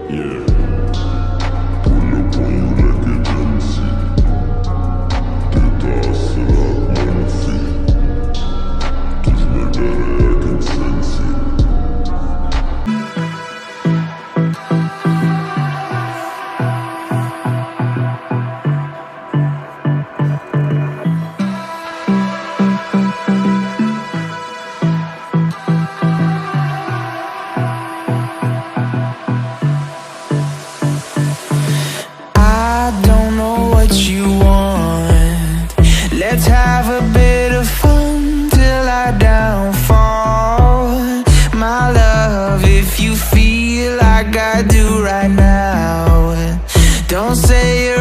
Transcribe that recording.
Yeah. Pull up on you like agency. Detta asrat manfi. Tuzme dare I can sense it. I don't know what you want. Let's have a bit of fun till I downfall. My love, if you feel like I do right now, don't say you're